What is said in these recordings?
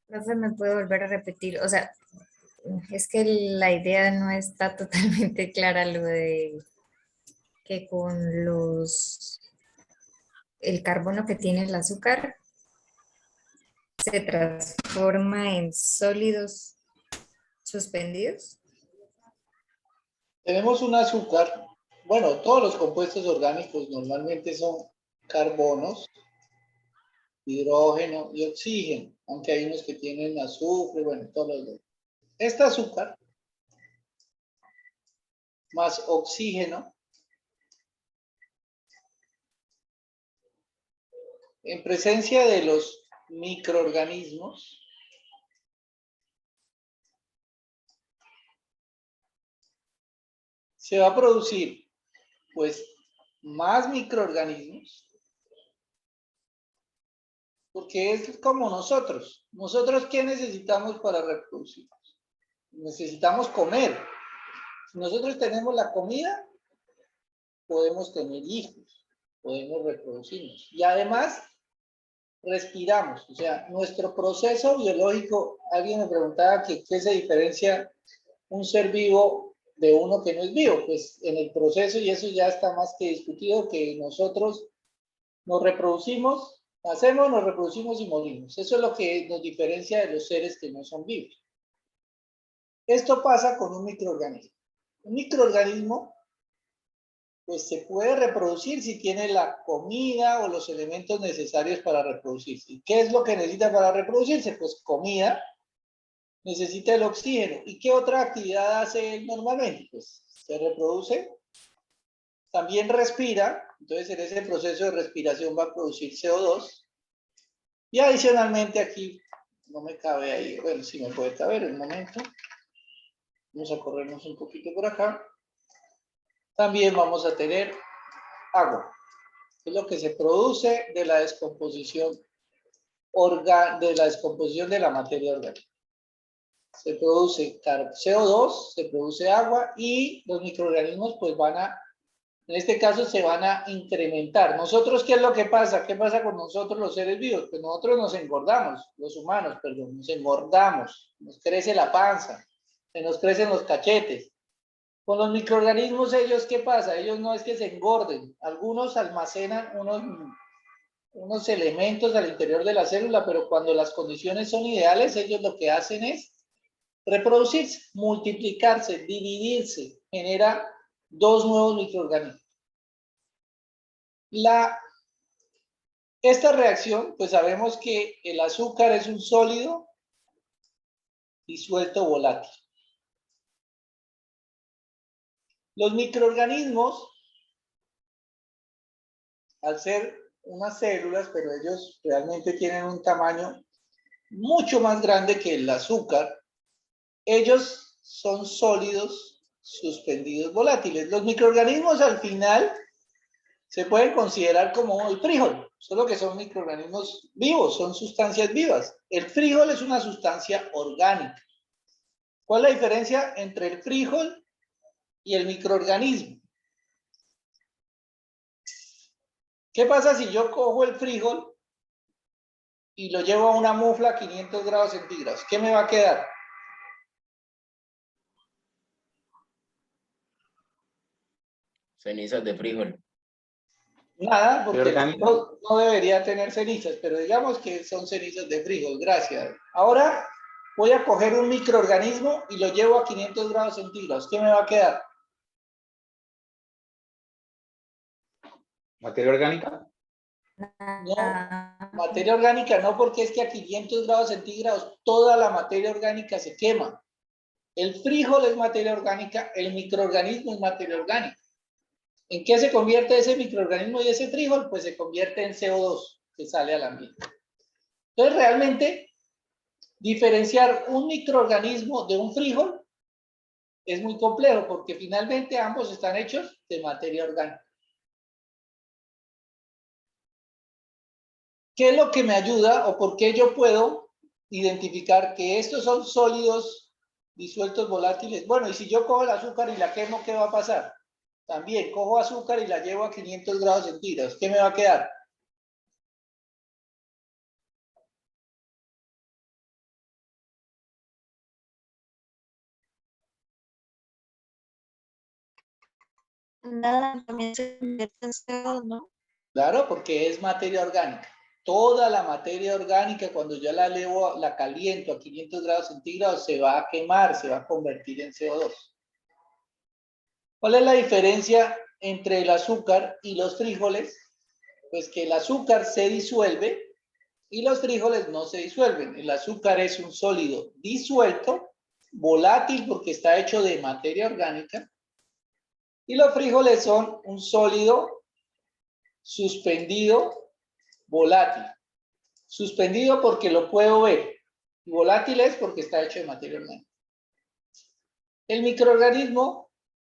Profe, ¿me puede volver a repetir? O sea, es que la idea no está totalmente clara lo de que con el carbono que tiene el azúcar se transforma en sólidos suspendidos. Tenemos un azúcar, bueno, todos los compuestos orgánicos normalmente son carbonos, hidrógeno y oxígeno, aunque hay unos que tienen azufre, bueno, todos los demás. Este azúcar más oxígeno en presencia de los microorganismos se va a producir pues más microorganismos, porque es como nosotros. ¿Nosotros qué necesitamos para reproducirnos? Necesitamos comer. Si nosotros tenemos la comida, podemos tener hijos, podemos reproducirnos. Y además, respiramos. O sea, nuestro proceso biológico, alguien me preguntaba que qué se diferencia un ser vivo de uno que no es vivo. Pues en el proceso, y eso ya está más que discutido, que nosotros nos reproducimos, nacemos, nos reproducimos y morimos. Eso es lo que nos diferencia de los seres que no son vivos. Esto pasa con un microorganismo. Un microorganismo pues se puede reproducir si tiene la comida o los elementos necesarios para reproducirse. ¿Y qué es lo que necesita para reproducirse? Pues comida, necesita el oxígeno. ¿Y qué otra actividad hace él normalmente? Pues se reproduce, también respira, entonces en ese proceso de respiración va a producir CO2. Y adicionalmente aquí, no me cabe ahí, bueno, sí me puede caber un momento. Vamos a corrernos un poquito por acá. También vamos a tener agua. Es lo que se produce de la descomposición de la materia orgánica. Se produce CO2, se produce agua y los microorganismos pues en este caso se van a incrementar. Nosotros, ¿qué es lo que pasa? ¿Qué pasa con nosotros los seres vivos? Pues nosotros nos engordamos, los humanos, perdón, nos engordamos, nos crece la panza, se nos crecen los cachetes. Con los microorganismos, ellos, ¿qué pasa? Ellos no es que se engorden, algunos almacenan unos elementos al interior de la célula, pero cuando las condiciones son ideales, ellos lo que hacen es reproducirse, multiplicarse, dividirse, genera dos nuevos microorganismos. Esta reacción, pues sabemos que el azúcar es un sólido disuelto volátil. Los microorganismos, al ser unas células, pero ellos realmente tienen un tamaño mucho más grande que el azúcar, ellos son sólidos suspendidos volátiles. Los microorganismos al final se pueden considerar como el frijol, solo que son microorganismos vivos, son sustancias vivas. El frijol es una sustancia orgánica. ¿Cuál es la diferencia entre el frijol y el microorganismo? ¿Qué pasa si yo cojo el frijol y lo llevo a una mufla a 500 grados centígrados? ¿Qué me va a quedar? Cenizas de frijol. Nada, porque el frijol no debería tener cenizas, pero digamos que son cenizas de frijol, gracias. Ahora voy a coger un microorganismo y lo llevo a 500 grados centígrados. ¿Qué me va a quedar? ¿Materia orgánica? No, materia orgánica no, porque es que a 500 grados centígrados toda la materia orgánica se quema. El frijol es materia orgánica, el microorganismo es materia orgánica. ¿En qué se convierte ese microorganismo y ese frijol? Pues se convierte en CO2 que sale al ambiente. Entonces, realmente, diferenciar un microorganismo de un frijol es muy complejo porque finalmente ambos están hechos de materia orgánica. ¿Qué es lo que me ayuda o por qué yo puedo identificar que estos son sólidos disueltos volátiles? Bueno, y si yo cojo el azúcar y la quemo, ¿qué va a pasar? También cojo azúcar y la llevo a 500 grados centígrados. ¿Qué me va a quedar? nada también se convierte en CO2, ¿no? Claro, porque es materia orgánica. Toda la materia orgánica, cuando yo la elevo, la caliento a 500 grados centígrados, se va a quemar, se va a convertir en CO2. ¿Cuál es la diferencia entre el azúcar y los frijoles? Pues que el azúcar se disuelve y los frijoles no se disuelven. El azúcar es un sólido disuelto, volátil porque está hecho de materia orgánica, y los frijoles son un sólido suspendido, volátil. Suspendido porque lo puedo ver, y volátil es porque está hecho de materia orgánica. El microorganismo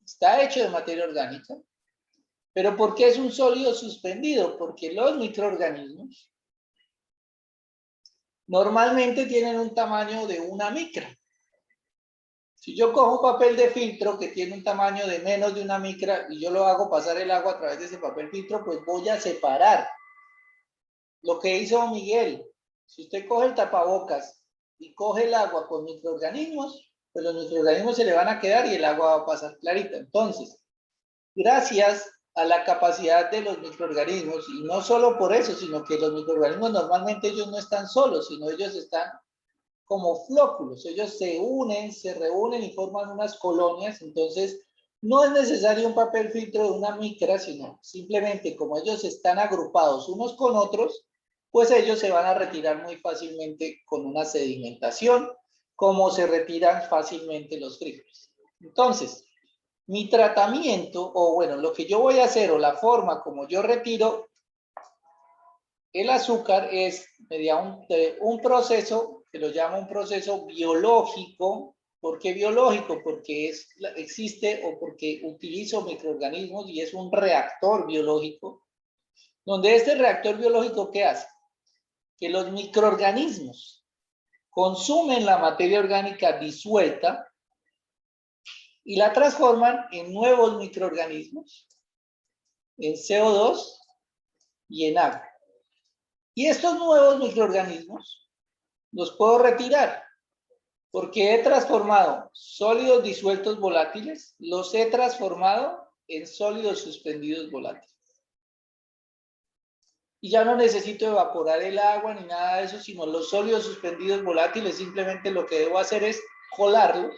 está hecho de materia orgánica, pero ¿por qué es un sólido suspendido? Porque los microorganismos normalmente tienen un tamaño de una micra. Si yo cojo un papel de filtro que tiene un tamaño de menos de una micra y yo lo hago pasar el agua a través de ese papel filtro, pues voy a separar. Lo que hizo Miguel, si usted coge el tapabocas y coge el agua con microorganismos, pues los microorganismos se le van a quedar y el agua va a pasar clarita. Entonces, gracias a la capacidad de los microorganismos, y no solo por eso, sino que los microorganismos normalmente ellos no están solos, sino ellos están como flóculos. Ellos se unen, se reúnen y forman unas colonias. Entonces, no es necesario un papel filtro de una micra, sino simplemente como ellos están agrupados unos con otros, pues ellos se van a retirar muy fácilmente con una sedimentación, como se retiran fácilmente los frijoles. Entonces, mi tratamiento, o bueno, lo que yo voy a hacer, o la forma como yo retiro el azúcar es mediante un proceso que lo llamo un proceso biológico. ¿Por qué biológico? Porque existe o porque utilizo microorganismos y es un reactor biológico, donde este reactor biológico, ¿qué hace? Que los microorganismos consumen la materia orgánica disuelta y la transforman en nuevos microorganismos, en CO2 y en agua. Y estos nuevos microorganismos los puedo retirar porque he transformado sólidos disueltos volátiles, los he transformado en sólidos suspendidos volátiles. Y ya no necesito evaporar el agua ni nada de eso, sino los sólidos suspendidos volátiles, simplemente lo que debo hacer es colarlos,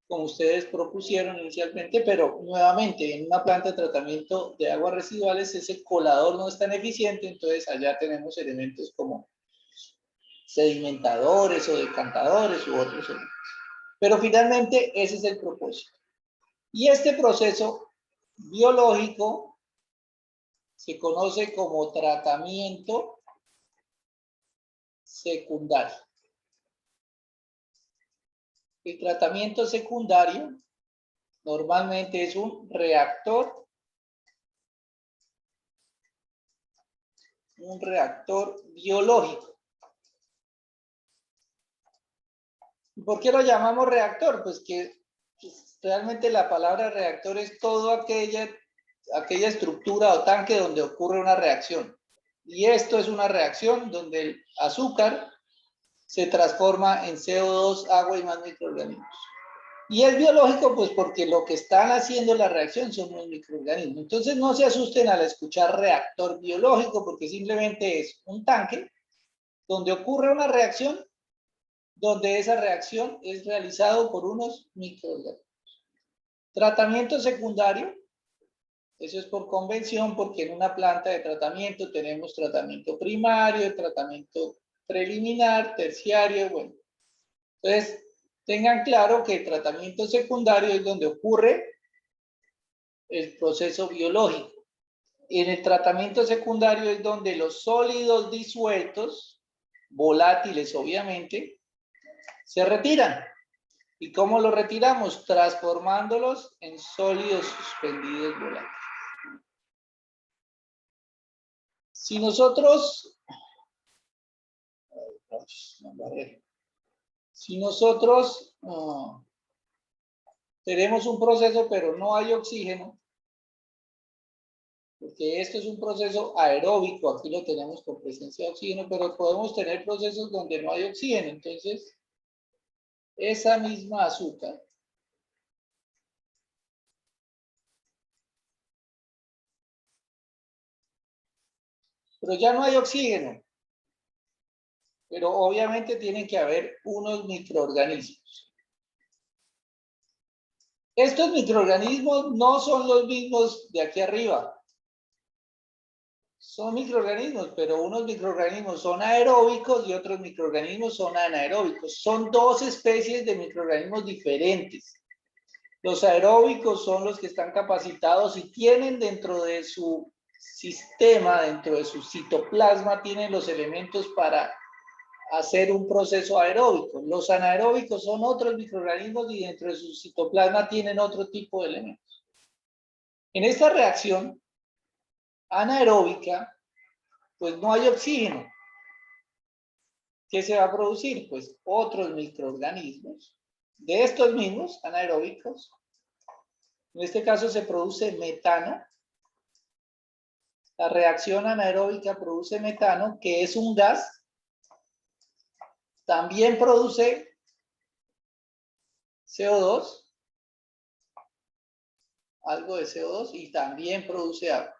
como ustedes propusieron inicialmente, pero nuevamente en una planta de tratamiento de aguas residuales ese colador no es tan eficiente, entonces allá tenemos elementos como sedimentadores o decantadores u otros elementos. Pero finalmente ese es el propósito. Y este proceso biológico se conoce como tratamiento secundario. El tratamiento secundario normalmente es un reactor biológico. ¿Por qué lo llamamos reactor? Pues que realmente la palabra reactor es toda aquella estructura o tanque donde ocurre una reacción. Y esto es una reacción donde el azúcar se transforma en CO2, agua y más microorganismos. Y es biológico, pues porque lo que están haciendo la reacción son los microorganismos. Entonces no se asusten al escuchar reactor biológico, porque simplemente es un tanque donde ocurre una reacción, donde esa reacción es realizada por unos microorganismos. Tratamiento secundario, eso es por convención, porque en una planta de tratamiento tenemos tratamiento primario, tratamiento preliminar, terciario, bueno. Entonces, tengan claro que el tratamiento secundario es donde ocurre el proceso biológico. En el tratamiento secundario es donde los sólidos disueltos, volátiles obviamente, se retiran. ¿Y cómo los retiramos? Transformándolos en sólidos suspendidos volátiles. Si nosotros tenemos un proceso pero no hay oxígeno, porque esto es un proceso aeróbico, aquí lo tenemos con presencia de oxígeno, pero podemos tener procesos donde no hay oxígeno. Entonces, esa misma azúcar pero ya no hay oxígeno. Pero obviamente tienen que haber unos microorganismos. Estos microorganismos no son los mismos de aquí arriba. Son microorganismos, pero unos microorganismos son aeróbicos y otros microorganismos son anaeróbicos. Son dos especies de microorganismos diferentes. Los aeróbicos son los que están capacitados y tienen dentro de su sistema, dentro de su citoplasma, tienen los elementos para hacer un proceso aeróbico. Los anaeróbicos son otros microorganismos y dentro de su citoplasma tienen otro tipo de elementos. En esta reacción anaeróbica, pues no hay oxígeno. ¿Qué se va a producir? Pues otros microorganismos de estos mismos anaeróbicos. En este caso se produce metano. La reacción anaeróbica produce metano, que es un gas. También produce CO2, algo de CO2, y también produce agua.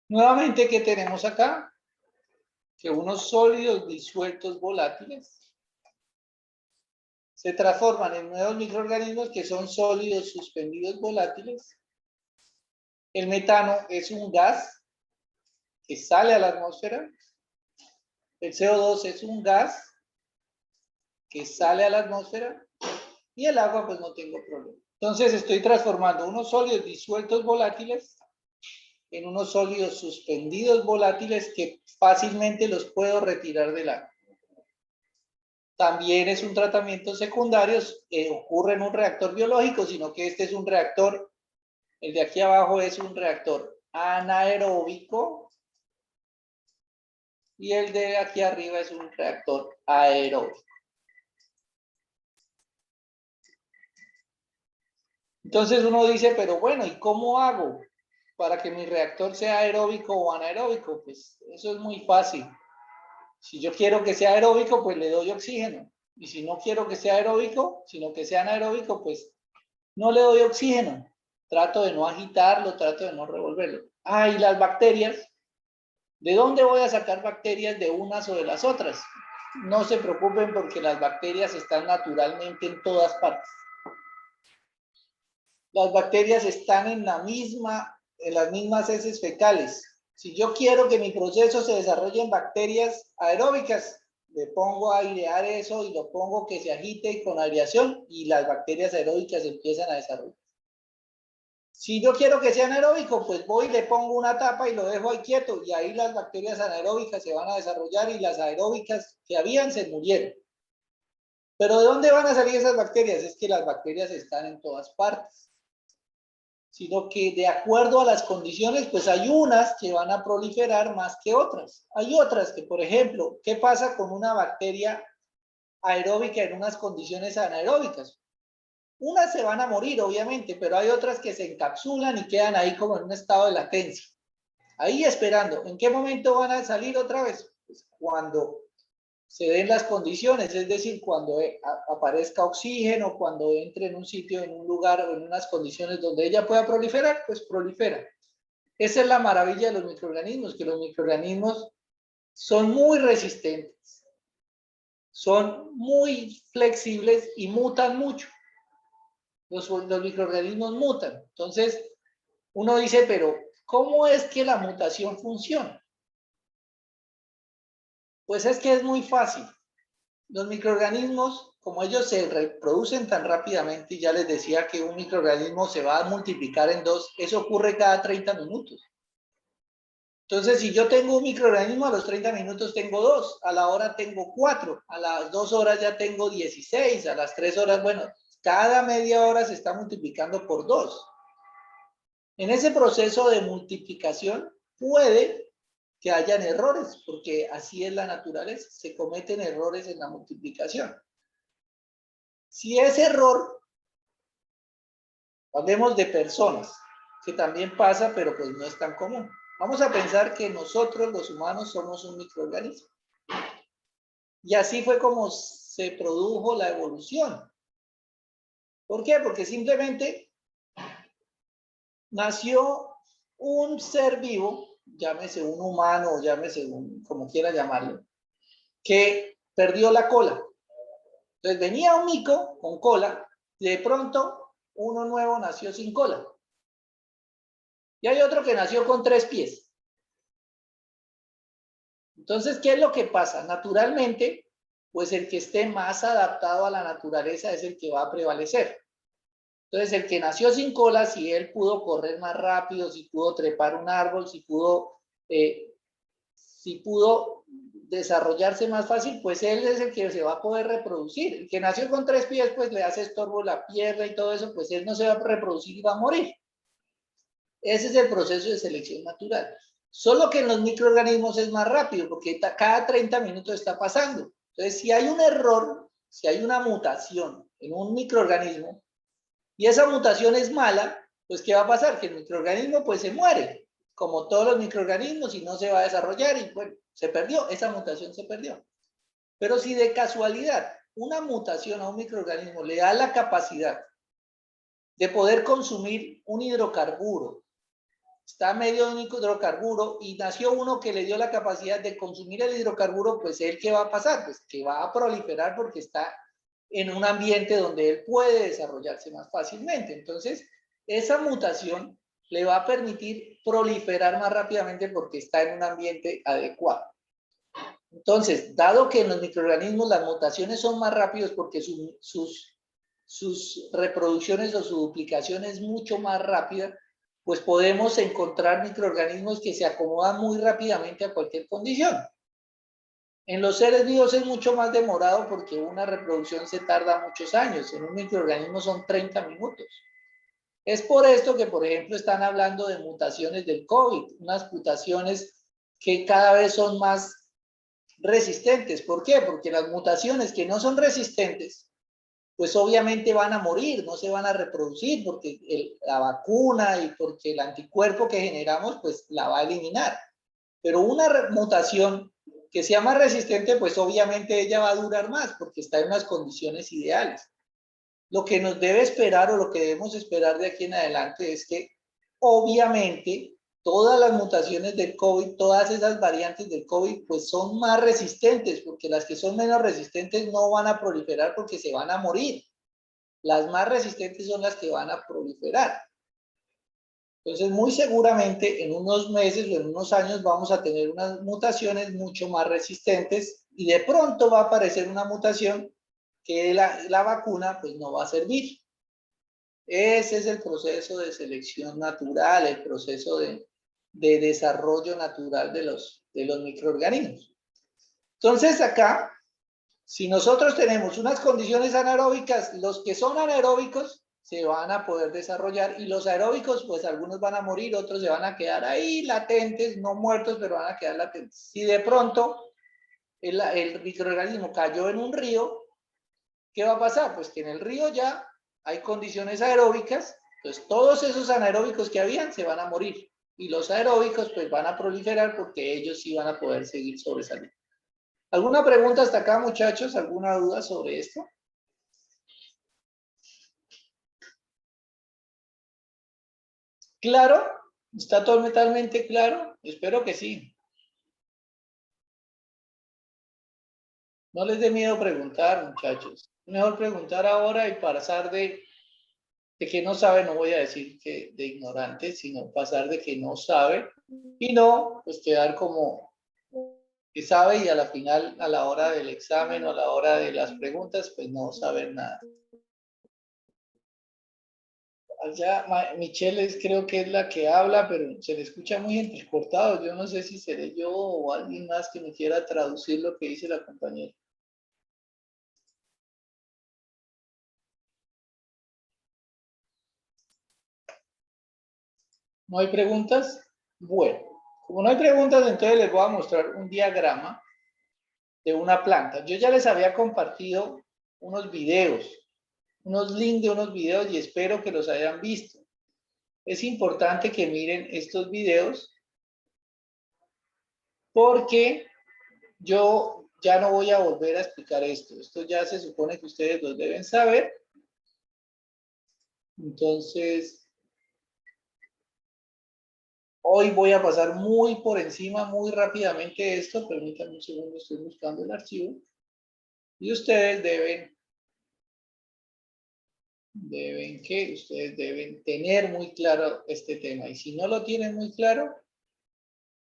Nuevamente, ¿qué tenemos acá? Que unos sólidos disueltos volátiles se transforman en nuevos microorganismos que son sólidos suspendidos volátiles. El metano es un gas que sale a la atmósfera. El CO2 es un gas que sale a la atmósfera. Y el agua, pues no tengo problema. Entonces estoy transformando unos sólidos disueltos volátiles en unos sólidos suspendidos volátiles que fácilmente los puedo retirar del agua. También es un tratamiento secundario que ocurre en un reactor biológico, sino que este es un reactor, el de aquí abajo es un reactor anaeróbico y el de aquí arriba es un reactor aeróbico. Entonces uno dice, pero bueno, ¿y cómo hago para que mi reactor sea aeróbico o anaeróbico? Pues eso es muy fácil. Si yo quiero que sea aeróbico, pues le doy oxígeno. Y si no quiero que sea aeróbico, sino que sea anaeróbico, pues no le doy oxígeno. Trato de no agitarlo, trato de no revolverlo. Ah, y las bacterias. ¿De dónde voy a sacar bacterias de unas o de las otras? No se preocupen porque las bacterias están naturalmente en todas partes. Las bacterias están en las mismas heces fecales. Si yo quiero que mi proceso se desarrolle en bacterias aeróbicas, le pongo a airear eso y lo pongo que se agite con aireación y las bacterias aeróbicas empiezan a desarrollar. Si yo quiero que sea anaeróbico, pues voy y le pongo una tapa y lo dejo ahí quieto y ahí las bacterias anaeróbicas se van a desarrollar y las aeróbicas que habían se murieron. ¿Pero de dónde van a salir esas bacterias? Es que las bacterias están en todas partes. Sino que de acuerdo a las condiciones, pues hay unas que van a proliferar más que otras. Hay otras que, por ejemplo, ¿qué pasa con una bacteria aeróbica en unas condiciones anaeróbicas? Unas se van a morir, obviamente, pero hay otras que se encapsulan y quedan ahí como en un estado de latencia. Ahí esperando. ¿En qué momento van a salir otra vez? Pues cuando se den las condiciones, es decir, cuando aparezca oxígeno, cuando entre en un sitio, en un lugar o en unas condiciones donde ella pueda proliferar, pues prolifera. Esa es la maravilla de los microorganismos, que los microorganismos son muy resistentes, son muy flexibles y mutan mucho. Los microorganismos mutan. Entonces, uno dice, pero ¿cómo es que la mutación funciona? Pues es que es muy fácil. Los microorganismos, como ellos se reproducen tan rápidamente, y ya les decía que un microorganismo se va a multiplicar en dos, eso ocurre cada 30 minutos. Entonces, si yo tengo un microorganismo, a los 30 minutos tengo 2, a la hora tengo 4, a las 2 horas ya tengo 16, a las 3 horas, bueno, cada media hora se está multiplicando por 2. En ese proceso de multiplicación puede que hayan errores, porque así es la naturaleza, se cometen errores en la multiplicación. Si ese error, hablemos de personas, que también pasa, pero pues no es tan común. Vamos a pensar que nosotros, los humanos, somos un microorganismo. Y así fue como se produjo la evolución. ¿Por qué? Porque simplemente nació un ser vivo, llámese un humano o llámese como quiera llamarlo, que perdió la cola. Entonces venía un mico con cola, y de pronto uno nuevo nació sin cola. Y hay otro que nació con 3 pies. Entonces, ¿qué es lo que pasa? Naturalmente, pues el que esté más adaptado a la naturaleza es el que va a prevalecer. Entonces, el que nació sin cola, si él pudo correr más rápido, si pudo trepar un árbol, si pudo desarrollarse más fácil, pues él es el que se va a poder reproducir. El que nació con 3 pies, pues le hace estorbo la pierna y todo eso, pues él no se va a reproducir y va a morir. Ese es el proceso de selección natural. Solo que en los microorganismos es más rápido, porque cada 30 minutos está pasando. Entonces, si hay un error, si hay una mutación en un microorganismo, y esa mutación es mala, pues ¿qué va a pasar? Que el microorganismo pues se muere, como todos los microorganismos, y no se va a desarrollar, y bueno, se perdió, esa mutación se perdió. Pero si de casualidad una mutación a un microorganismo le da la capacidad de poder consumir un hidrocarburo, está medio de un hidrocarburo y nació uno que le dio la capacidad de consumir el hidrocarburo, pues él, ¿qué va a pasar? Pues que va a proliferar porque está en un ambiente donde él puede desarrollarse más fácilmente. Entonces, esa mutación le va a permitir proliferar más rápidamente porque está en un ambiente adecuado. Entonces, dado que en los microorganismos las mutaciones son más rápidos porque sus reproducciones o su duplicación es mucho más rápida, pues podemos encontrar microorganismos que se acomodan muy rápidamente a cualquier condición. En los seres vivos es mucho más demorado porque una reproducción se tarda muchos años. En un microorganismo son 30 minutos. Es por esto que, por ejemplo, están hablando de mutaciones del COVID, unas mutaciones que cada vez son más resistentes. ¿Por qué? Porque las mutaciones que no son resistentes, pues obviamente van a morir, no se van a reproducir porque la vacuna y porque el anticuerpo que generamos, pues la va a eliminar. Pero una mutación que sea más resistente, pues obviamente ella va a durar más porque está en unas condiciones ideales. Lo que nos debe esperar o lo que debemos esperar de aquí en adelante es que obviamente todas las mutaciones del COVID, todas esas variantes del COVID, pues son más resistentes, porque las que son menos resistentes no van a proliferar porque se van a morir. Las más resistentes son las que van a proliferar. Entonces, muy seguramente en unos meses o en unos años vamos a tener unas mutaciones mucho más resistentes y de pronto va a aparecer una mutación que la vacuna pues no va a servir. Ese es el proceso de selección natural, el proceso de desarrollo natural de los microorganismos. Entonces acá, si nosotros tenemos unas condiciones anaeróbicas, los que son anaeróbicos se van a poder desarrollar y los aeróbicos, pues algunos van a morir, otros se van a quedar ahí latentes, no muertos, pero van a quedar latentes. Si de pronto el microorganismo cayó en un río, ¿qué va a pasar? Pues que en el río ya hay condiciones aeróbicas, entonces todos esos anaeróbicos que habían se van a morir y los aeróbicos pues van a proliferar porque ellos sí van a poder seguir sobresaliendo. ¿Alguna pregunta hasta acá, muchachos? ¿Alguna duda sobre esto? ¿Claro? ¿Está totalmente claro? Espero que sí. No les dé miedo preguntar, muchachos. Mejor preguntar ahora y pasar de que no sabe, no voy a decir que de ignorante, sino pasar de que no sabe y no, pues quedar como que sabe y a la final, a la hora del examen o a la hora de las preguntas, pues no saber nada. Allá, Michelle creo que es la que habla, pero se le escucha muy entrecortado. Yo no sé si seré yo o alguien más que me quiera traducir lo que dice la compañera. ¿No hay preguntas? Bueno, como no hay preguntas, entonces les voy a mostrar un diagrama de una planta. Yo ya les había compartido unos videos, unos links de unos videos y espero que los hayan visto. Es importante que miren estos videos porque yo ya no voy a volver a explicar esto. Esto ya se supone que ustedes lo deben saber. Entonces, Hoy voy a pasar muy por encima, muy rápidamente esto. Permítanme un segundo, estoy buscando el archivo. Y ustedes ustedes deben tener muy claro este tema. Y si no lo tienen muy claro,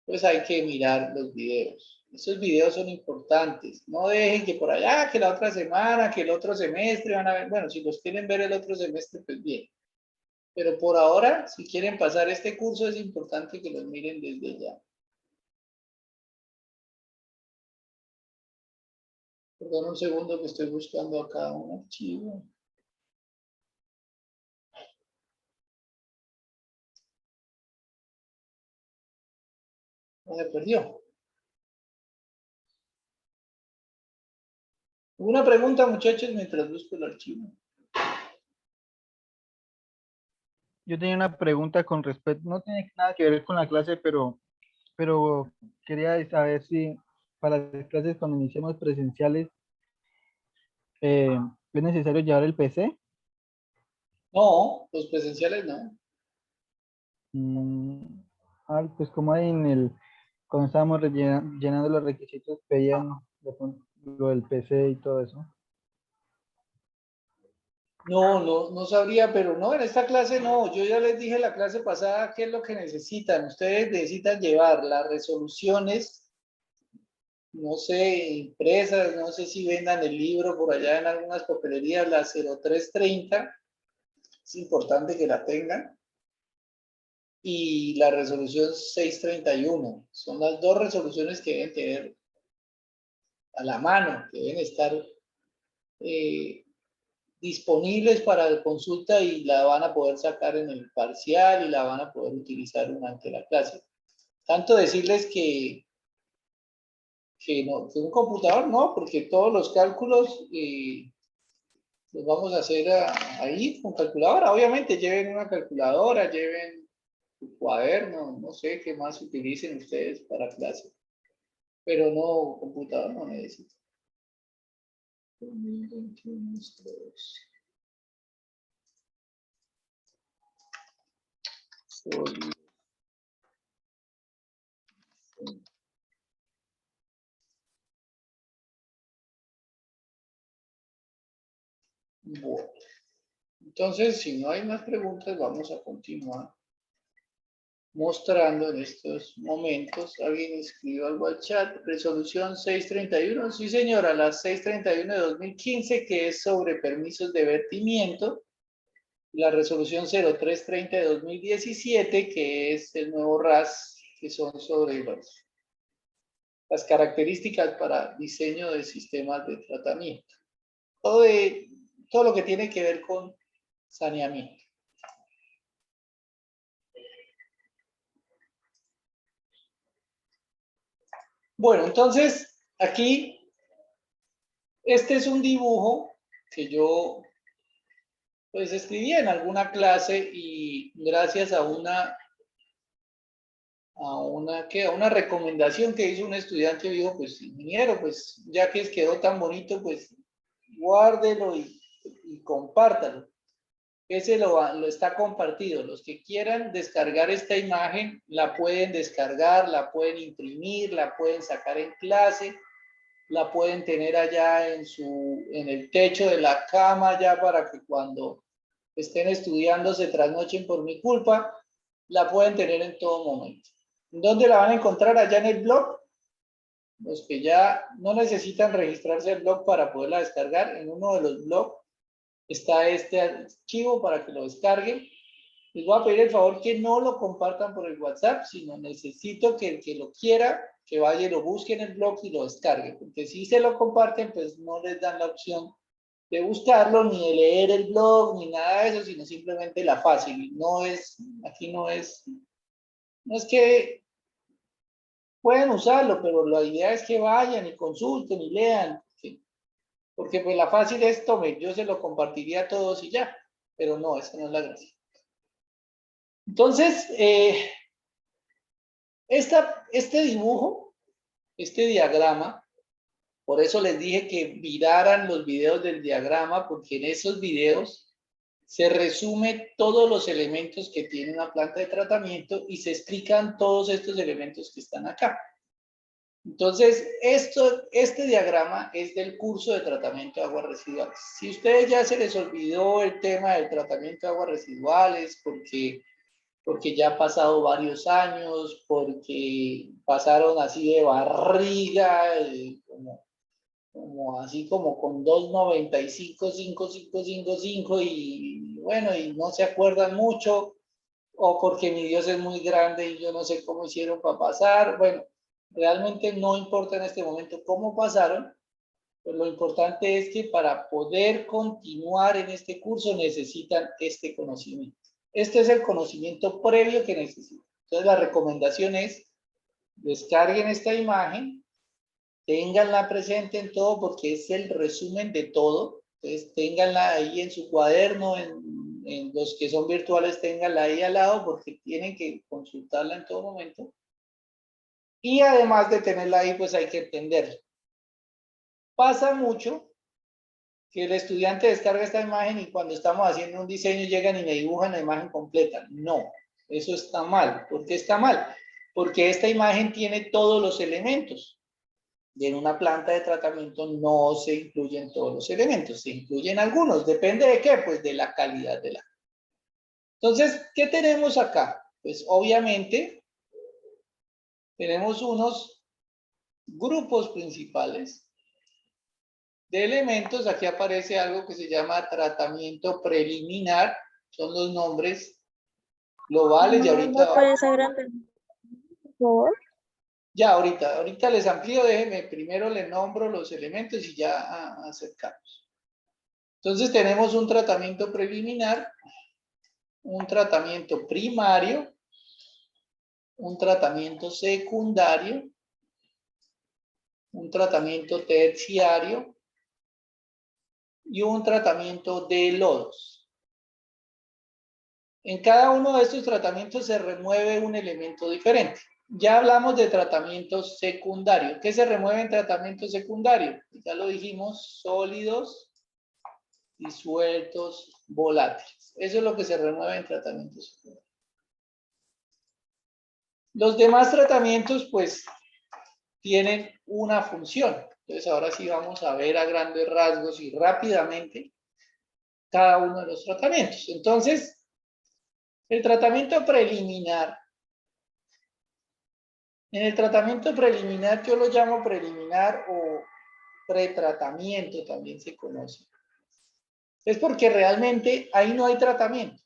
pues hay que mirar los videos. Esos videos son importantes. No dejen que por allá, que la otra semana, que el otro semestre van a ver. Bueno, si los quieren ver el otro semestre, pues bien. Pero por ahora, si quieren pasar este curso, es importante que los miren desde ya. Perdón un segundo que estoy buscando acá un archivo. No se perdió. ¿Alguna pregunta, muchachos, mientras busco el archivo? Yo tenía una pregunta con respecto, no tiene nada que ver con la clase, pero quería saber si para las clases cuando iniciemos presenciales es necesario llevar el PC. No, los presenciales no. Mm, pues como ahí cuando estábamos llenando los requisitos, pedían de pronto lo del PC y todo eso. No sabría, pero no, en esta clase no. Yo ya les dije la clase pasada qué es lo que necesitan. Ustedes necesitan llevar las resoluciones, no sé, impresas, no sé si vendan el libro por allá en algunas papelerías, la 0330. Es importante que la tengan. Y la resolución 631. Son las dos resoluciones que deben tener a la mano, que deben estar disponibles para consulta y la van a poder sacar en el parcial y la van a poder utilizar durante la clase. Tanto decirles no, que un computador no, porque todos los cálculos los vamos a hacer ahí con calculadora. Obviamente lleven una calculadora, lleven su cuaderno, no sé qué más utilicen ustedes para clase. Pero no, computador no necesito. 2021, bueno, entonces, si no hay más preguntas, vamos a continuar mostrando en estos momentos. Alguien escribió algo al chat. Resolución 631. Sí, señora, la 631 de 2015, que es sobre permisos de vertimiento. La resolución 0330 de 2017, que es el nuevo RAS, que son sobre las características para diseño de sistemas de tratamiento. Todo lo que tiene que ver con saneamiento. Bueno, entonces, aquí, este es un dibujo que yo, pues, escribí en alguna clase y gracias a una recomendación que hizo un estudiante, dijo, pues, ingeniero, pues, ya que quedó tan bonito, pues, guárdelo y compártalo. Ese lo está compartido. Los que quieran descargar esta imagen, la pueden descargar, la pueden imprimir, la pueden sacar en clase, la pueden tener allá en el techo de la cama, ya para que cuando estén estudiando se trasnochen por mi culpa, la pueden tener en todo momento. ¿Dónde la van a encontrar? Allá en el blog. Los que ya no necesitan registrarse al blog para poderla descargar, en uno de los blogs está este archivo para que lo descarguen. Les voy a pedir el favor que no lo compartan por el WhatsApp, sino necesito que el que lo quiera, que vaya y lo busque en el blog y lo descargue. Porque si se lo comparten, pues no les dan la opción de buscarlo, ni de leer el blog, ni nada de eso, sino simplemente la fácil. Aquí no es que pueden usarlo, pero la idea es que vayan y consulten y lean. ¿Sí? Porque pues la fácil es, tome, yo se lo compartiría a todos y ya, pero no, esa no es la gracia. Entonces, este dibujo, este diagrama, por eso les dije que miraran los videos del diagrama, porque en esos videos se resume todos los elementos que tiene una planta de tratamiento y se explican todos estos elementos que están acá. Entonces, este diagrama es del curso de tratamiento de aguas residuales. Si a ustedes ya se les olvidó el tema del tratamiento de aguas residuales, porque ya han pasado varios años, porque pasaron así de barriga, así como con 2.95, 5.555 y bueno, y no se acuerdan mucho, o porque mi Dios es muy grande y yo no sé cómo hicieron para pasar. Bueno, realmente no importa en este momento cómo pasaron, pero lo importante es que para poder continuar en este curso necesitan este conocimiento. Este es el conocimiento previo que necesitan. Entonces la recomendación es descarguen esta imagen, ténganla presente en todo porque es el resumen de todo. Entonces ténganla ahí en su cuaderno, en los que son virtuales ténganla ahí al lado porque tienen que consultarla en todo momento. Y además de tenerla ahí, pues hay que entenderla. Pasa mucho que el estudiante descarga esta imagen y cuando estamos haciendo un diseño llegan y me dibujan la imagen completa. No, eso está mal. ¿Por qué está mal? Porque esta imagen tiene todos los elementos. Y en una planta de tratamiento no se incluyen todos los elementos, se incluyen algunos. ¿Depende de qué? Pues de la calidad del agua. Entonces, ¿qué tenemos acá? Pues obviamente tenemos unos grupos principales de elementos. Aquí aparece algo que se llama tratamiento preliminar. Son los nombres globales y No, ¿me ahorita... puedes agrandar, por favor? Ya, ahorita les amplío, déjenme, primero les nombro los elementos y ya acercamos. Entonces tenemos un tratamiento preliminar, un tratamiento primario, un tratamiento secundario, un tratamiento terciario y un tratamiento de lodos. En cada uno de estos tratamientos se remueve un elemento diferente. Ya hablamos de tratamiento secundario. ¿Qué se remueve en tratamiento secundario? Ya lo dijimos, sólidos, disueltos, volátiles. Eso es lo que se remueve en tratamiento secundario. Los demás tratamientos, pues, tienen una función. Entonces, ahora sí vamos a ver a grandes rasgos y rápidamente cada uno de los tratamientos. Entonces, el tratamiento preliminar. En el tratamiento preliminar, yo lo llamo preliminar o pretratamiento, también se conoce. Es porque realmente ahí no hay tratamiento.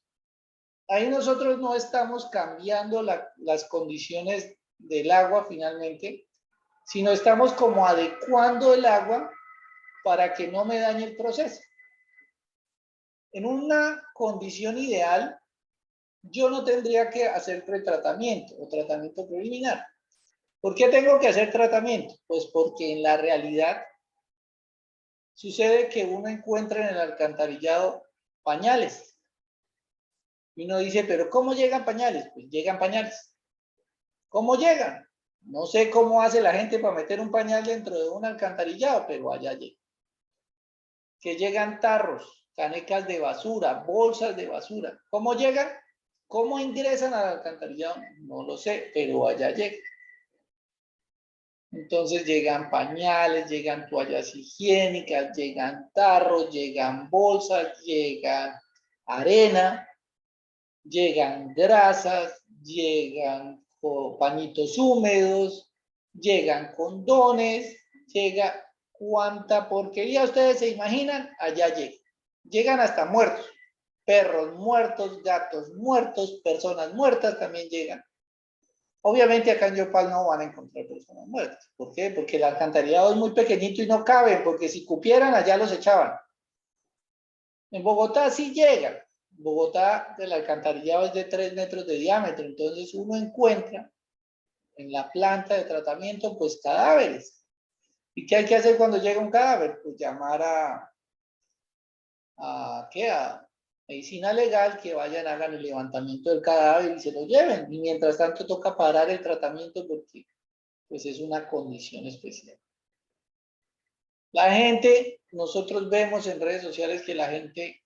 Ahí nosotros no estamos cambiando las condiciones del agua finalmente, sino estamos como adecuando el agua para que no me dañe el proceso. En una condición ideal, yo no tendría que hacer pretratamiento o tratamiento preliminar. ¿Por qué tengo que hacer tratamiento? Pues porque en la realidad sucede que uno encuentra en el alcantarillado pañales. Y uno dice, ¿pero cómo llegan pañales? Pues llegan pañales. ¿Cómo llegan? No sé cómo hace la gente para meter un pañal dentro de un alcantarillado, pero allá llega. Que llegan tarros, canecas de basura, bolsas de basura. ¿Cómo llegan? ¿Cómo ingresan al alcantarillado? No lo sé, pero allá llegan. Entonces llegan pañales, llegan toallas higiénicas, llegan tarros, llegan bolsas, llegan arena, llegan grasas, llegan pañitos húmedos, llegan condones, llega cuánta porquería ustedes se imaginan, allá llegan. Llegan hasta muertos, perros muertos, gatos muertos, personas muertas también llegan. Obviamente acá en Yopal no van a encontrar personas muertas. ¿Por qué? Porque el alcantarillado es muy pequeñito y no caben, porque si cupieran allá los echaban. En Bogotá sí llegan. En Bogotá el alcantarillado es de 3 metros de diámetro, entonces uno encuentra en la planta de tratamiento pues cadáveres. ¿Y qué hay que hacer cuando llega un cadáver? Pues llamar a medicina legal, que vayan, hagan el levantamiento del cadáver y se lo lleven. Y mientras tanto toca parar el tratamiento porque pues es una condición especial. La gente, nosotros vemos en redes sociales que la gente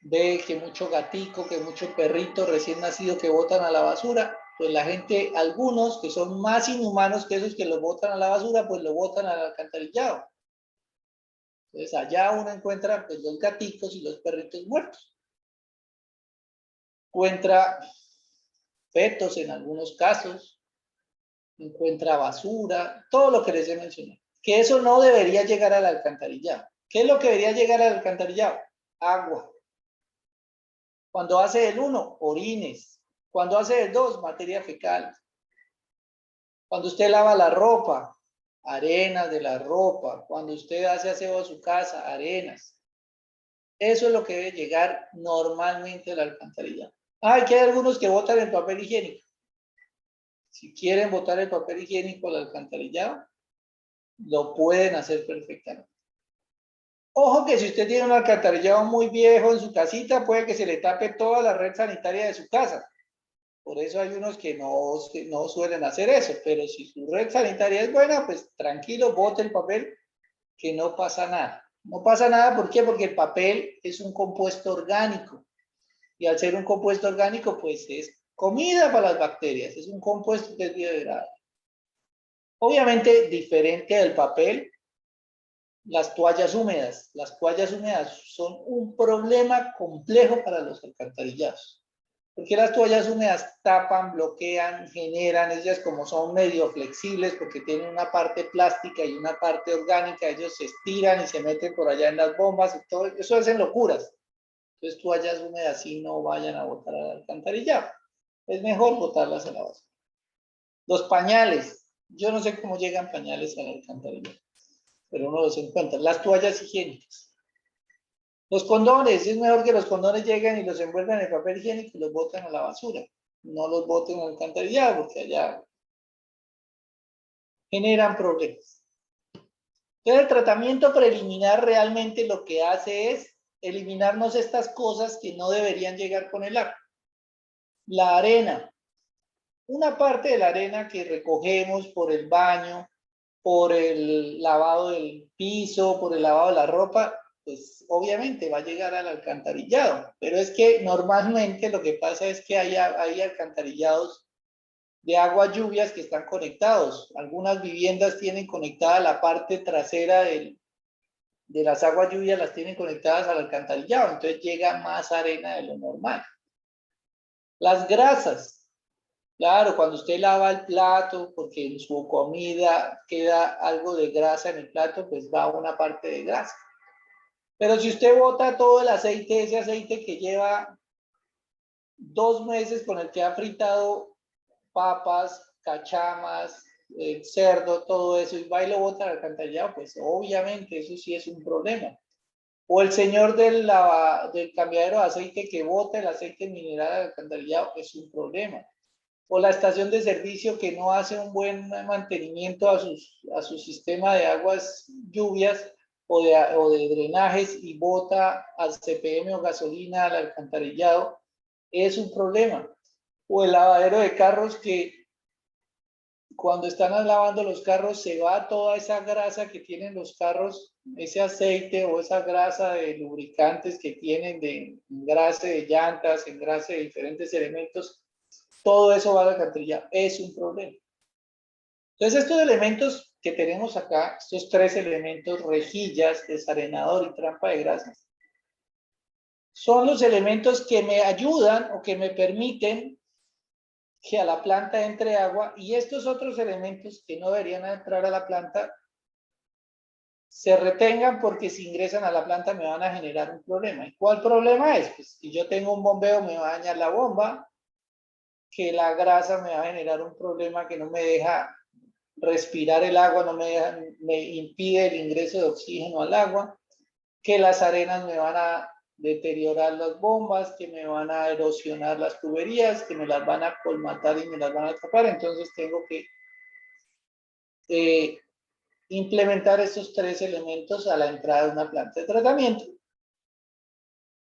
ve que mucho gatico, que mucho perrito recién nacido que botan a la basura, pues la gente, algunos que son más inhumanos que esos que los botan a la basura, pues lo botan al alcantarillado. Entonces allá uno encuentra pues los gaticos y los perritos muertos. Encuentra fetos en algunos casos, encuentra basura, todo lo que les he mencionado. Que eso no debería llegar al alcantarillado. ¿Qué es lo que debería llegar al alcantarillado? Agua. Cuando hace el 1, orines. Cuando hace el 2, materia fecal. Cuando usted lava la ropa, arenas de la ropa. Cuando usted hace aseo a su casa, arenas. Eso es lo que debe llegar normalmente al alcantarillado. Ah, que hay algunos que botan el papel higiénico. Si quieren botar el papel higiénico al alcantarillado, lo pueden hacer perfectamente. Ojo que si usted tiene un alcantarillado muy viejo en su casita, puede que se le tape toda la red sanitaria de su casa. Por eso hay unos que no suelen hacer eso, pero si su red sanitaria es buena, pues tranquilo, bote el papel, que no pasa nada. No pasa nada, ¿por qué? Porque el papel es un compuesto orgánico. Y al ser un compuesto orgánico, pues es comida para las bacterias, es un compuesto que es biodegradable. Obviamente, diferente del papel, las toallas húmedas. Las toallas húmedas son un problema complejo para los alcantarillados. Porque las toallas húmedas tapan, bloquean, generan, ellas como son medio flexibles porque tienen una parte plástica y una parte orgánica, ellos se estiran y se meten por allá en las bombas y todo eso hacen locuras. Entonces toallas húmedas sí no vayan a botar al alcantarillado. Es mejor botarlas a la basura. Los pañales. Yo no sé cómo llegan pañales al alcantarillado, pero uno los encuentra. Las toallas higiénicas. Los condones, es mejor que los condones lleguen y los envuelvan en el papel higiénico y los boten a la basura. No los boten al alcantarillado porque allá generan problemas. Entonces el tratamiento preliminar realmente lo que hace es eliminarnos estas cosas que no deberían llegar con el agua. La arena. Una parte de la arena que recogemos por el baño, por el lavado del piso, por el lavado de la ropa, pues obviamente va a llegar al alcantarillado. Pero es que normalmente lo que pasa es que hay alcantarillados de aguas lluvias que están conectados. Algunas viviendas tienen conectada la parte trasera de las aguas lluvias, las tienen conectadas al alcantarillado. Entonces llega más arena de lo normal. Las grasas. Claro, cuando usted lava el plato, porque en su comida queda algo de grasa en el plato, pues va una parte de grasa. Pero si usted bota todo el aceite, ese aceite que lleva 2 meses con el que ha fritado papas, cachamas, cerdo, todo eso, y va y lo bota al alcantarillado, pues obviamente eso sí es un problema. O el señor del cambiadero de aceite que bota el aceite mineral al alcantarillado, es un problema. O la estación de servicio que no hace un buen mantenimiento a su sistema de aguas lluvias o de drenajes y bota al CPM o gasolina al alcantarillado, es un problema. O el lavadero de carros que cuando están lavando los carros se va toda esa grasa que tienen los carros, ese aceite o esa grasa de lubricantes que tienen, de engrase de llantas, engrase de diferentes elementos, todo eso va a la alcantarillado. Es un problema. Entonces, estos elementos que tenemos acá, estos 3 elementos, rejillas, desarenador y trampa de grasas, son los elementos que me ayudan o que me permiten que a la planta entre agua, y estos otros elementos que no deberían entrar a la planta se retengan porque si ingresan a la planta me van a generar un problema. ¿Y cuál problema es? Pues si yo tengo un bombeo me va a dañar la bomba, que la grasa me va a generar un problema que no me deja respirar el agua, me impide el ingreso de oxígeno al agua, que las arenas me van a deteriorar las bombas, que me van a erosionar las tuberías, que me las van a colmatar y me las van a tapar. Entonces tengo que implementar estos 3 elementos a la entrada de una planta de tratamiento.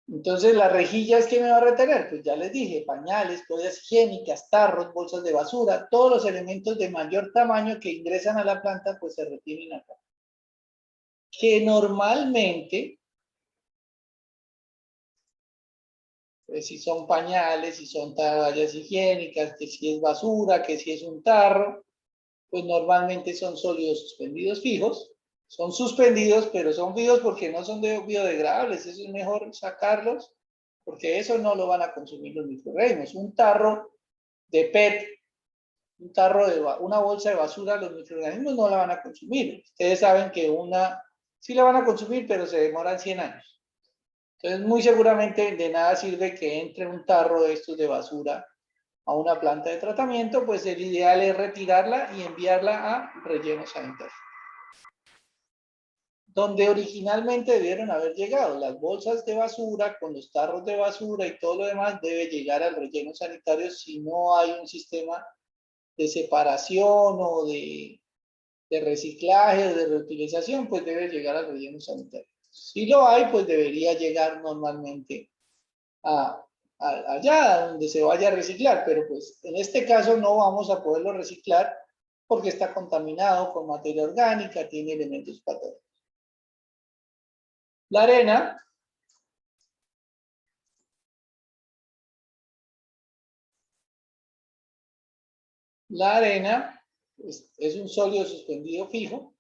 Entonces, las rejillas, ¿qué me va a retener? Pues ya les dije, pañales, toallas higiénicas, tarros, bolsas de basura, todos los elementos de mayor tamaño que ingresan a la planta, pues se retienen acá. Que normalmente si son pañales, si son toallas higiénicas, que si es basura, que si es un tarro, pues normalmente son sólidos suspendidos fijos. Son suspendidos, pero son fijos porque no son biodegradables. Eso es mejor sacarlos, porque eso no lo van a consumir los microorganismos. Un tarro de PET, una bolsa de basura, los microorganismos no la van a consumir. Ustedes saben que una sí la van a consumir, pero se demoran 100 años. Entonces, muy seguramente de nada sirve que entre un tarro de estos de basura a una planta de tratamiento, pues el ideal es retirarla y enviarla a relleno sanitario. Donde originalmente debieron haber llegado las bolsas de basura con los tarros de basura y todo lo demás debe llegar al relleno sanitario si no hay un sistema de separación o de reciclaje o de reutilización, pues debe llegar al relleno sanitario. Si lo hay, pues debería llegar normalmente allá donde se vaya a reciclar, pero pues en este caso no vamos a poderlo reciclar porque está contaminado con materia orgánica, tiene elementos patógenos. La arena es un sólido suspendido fijo.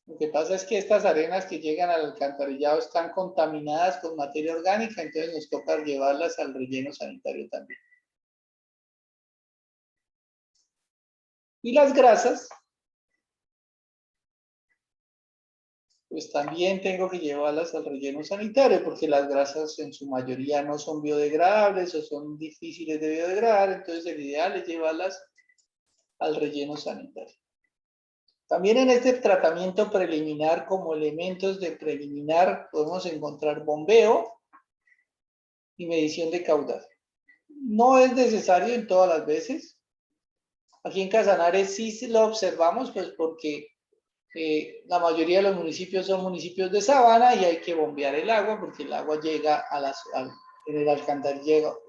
Lo que pasa es que estas arenas que llegan al alcantarillado están contaminadas con materia orgánica, entonces nos toca llevarlas al relleno sanitario también. Y las grasas, pues también tengo que llevarlas al relleno sanitario, porque las grasas en su mayoría no son biodegradables o son difíciles de biodegradar, entonces el ideal es llevarlas al relleno sanitario. También en este tratamiento preliminar, como elementos de preliminar, podemos encontrar bombeo y medición de caudal. No es necesario en todas las veces. Aquí en Casanares sí lo observamos, pues porque la mayoría de los municipios son municipios de sabana y hay que bombear el agua porque el agua llega en el alcantarillado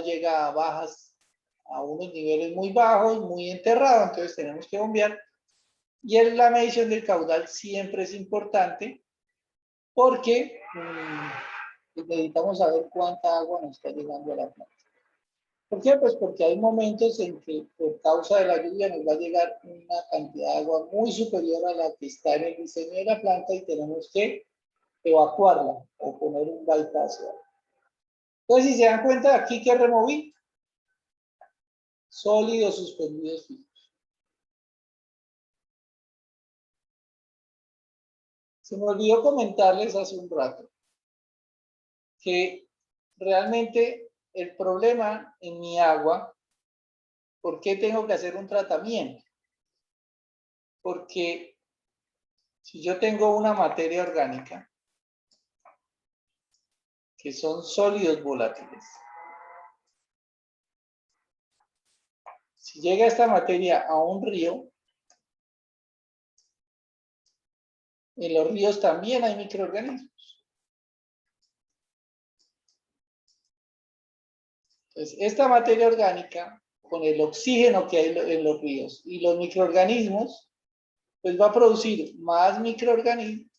llega a unos niveles muy bajos, muy enterrados, entonces tenemos que bombear. Y la medición del caudal siempre es importante porque necesitamos saber cuánta agua nos está llegando a la planta. ¿Por qué? Pues porque hay momentos en que por causa de la lluvia nos va a llegar una cantidad de agua muy superior a la que está en el diseño de la planta y tenemos que evacuarla o poner un bypass. Entonces, si se dan cuenta, aquí que removí sólidos suspendidos fijos. Se me olvidó comentarles hace un rato que realmente el problema en mi agua, ¿por qué tengo que hacer un tratamiento? Porque si yo tengo una materia orgánica, que son sólidos volátiles, si llega esta materia a un río, en los ríos también hay microorganismos. Entonces, esta materia orgánica, con el oxígeno que hay en los ríos y los microorganismos, pues va a producir más microorganismos,